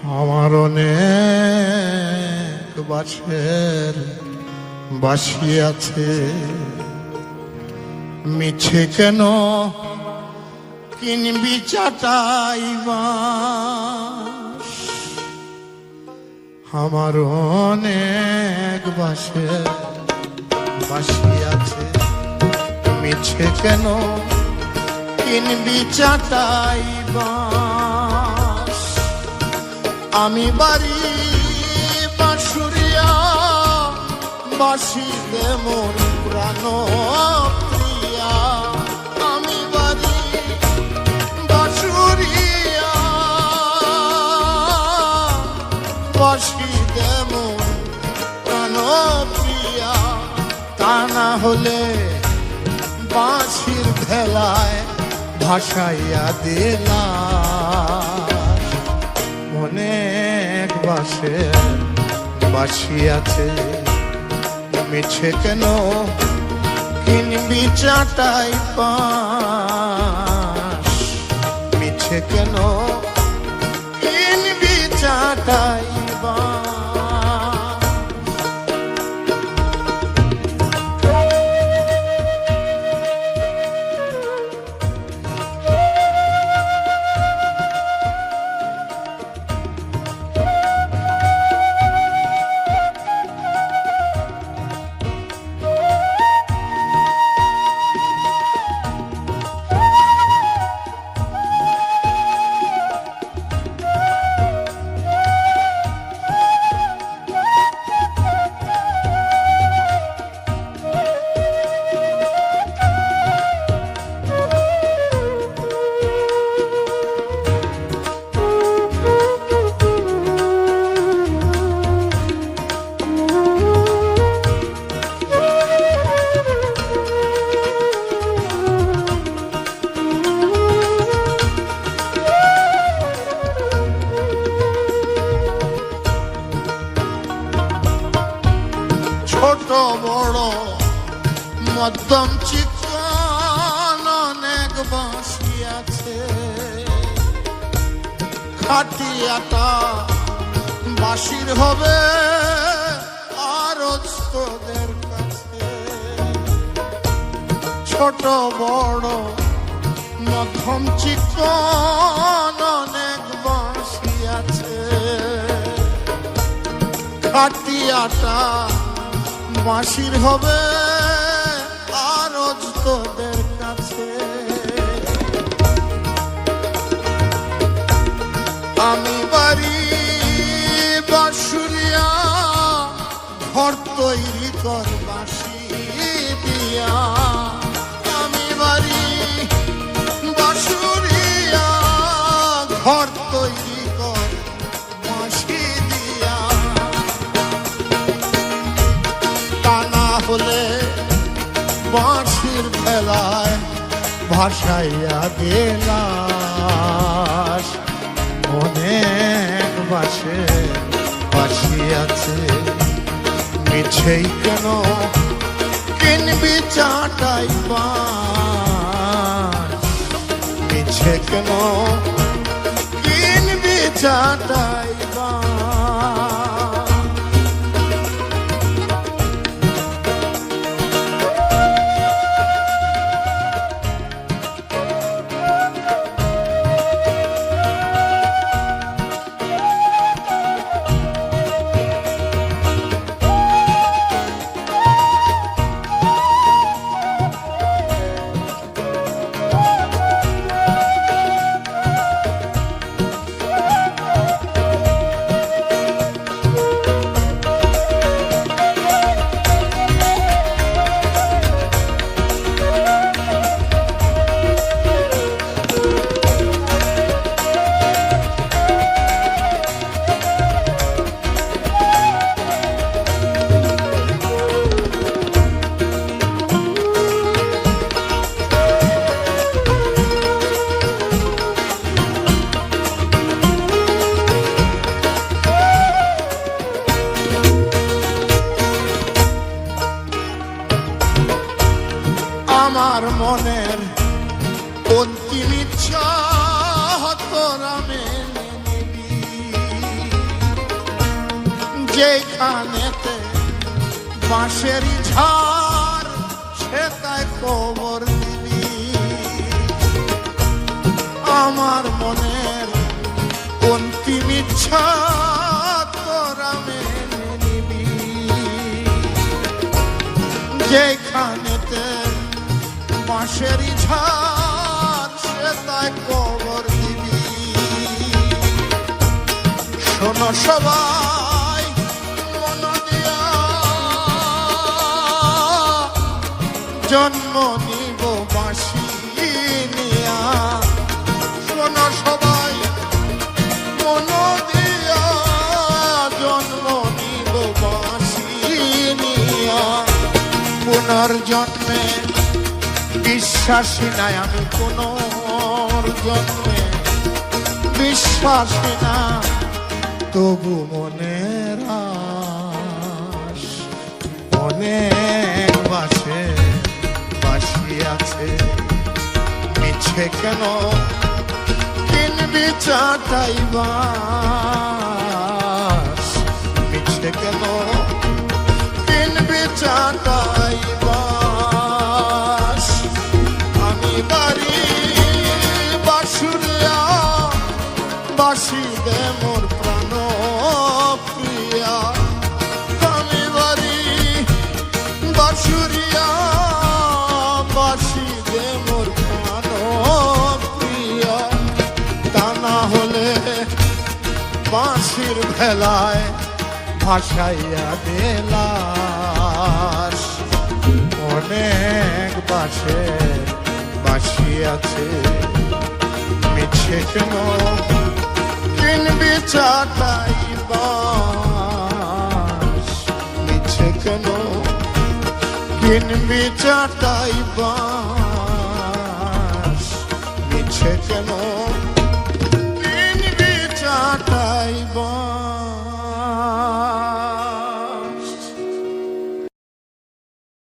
আমার অনেক বাঁশের বাঁশি আছে, মিছে কেন কিনবি চাটাই বাঁশ। আমার অনেক বাঁশের বাঁশি আছে, মিছে কেন কিনবি চাটাই বাঁশ। আমি বাড়ি বাঁশুরিয়া, বাঁশিতে মন প্রাণ প্রিয়া। আমি বাড়ি বাঁশুরিয়া, বাঁশিতে মন প্রাণ প্রিয়া। তা না হলে বাঁশির ভেলায় ভাসাইয়া দিলা। অনেক বাঁশের বাঁশি আছে, মিছে কেন কিনবি চাটাই বাঁশ। মিছে কেন কিনবি চাটাই বাঁশ। ছোট বড় মধ্যম চিকন অনেক বাঁশি আছে। খাটিয়াটা বাঁশির হবে আরজ তোদের কাছে। ছোট বড় মধ্যম চিকন অনেক বাঁশি আছে। খাটিয়াটা বাঁশির হবে আরজ তোদের কাছে। আমি বাড়ি বাঁশুরিয়া, ঘর তৈরি কর বাঁশি দিয়া। আমি বাড়ি বাঁশুরিয়া, ঘর তৈরি কর বাঁশি দিয়া। তা না হলে বাঁশির ভেলায় ভাসাইয়া গেলাস। অনেক বাঁশের বাঁশি আছে, মিছেই কেন কিনবি চাটাই বাঁশ। মিছে কেন কিনবি চাটাই বাঁশ। আমার মনের অন্তিম ইচ্ছা তোরা মেনে নিবি। যেখানেতে বাঁশেরই ঝাড় সে তাই কবর দিবি আমার মনের অন্তিম ইচ্ছা তোরা মেনে নিবি যেখানেতে বাঁশেরই ঝাড় সে তাই কবর দিবি শোনো সবাই মন দিয়া জন্ম নিব বাঁশি নিয়া শোনো সবাই মন দিয়া জন্ম নিব বাঁশি নিয়া পুনর্জন্মে বিশ্বাসী নাই আমি পুনর্জন্মে বিশ্বাসী না তবু মনের আশ অনেক বাসে বাসি আছে মিছে কেন কিনবি চাটাই বাস মিছে কেন কিনবি চাটাই বাস আমি বাড়ি বাসুরিয়া বাসি দে মোর প্রাণ প্রিয়া আমি বাড়ি বাসুরিয়া বাসি দে মোর প্রাণ প্রিয়া তা না হলে বাঁশির ভেলায় ভাসাইয়া দিলাস অনেক বাসে বাসি আছে মিছে কেন কিনবি চাটাই বাস মিছে কেন কিনবি চাটাই বাস মিছে কেন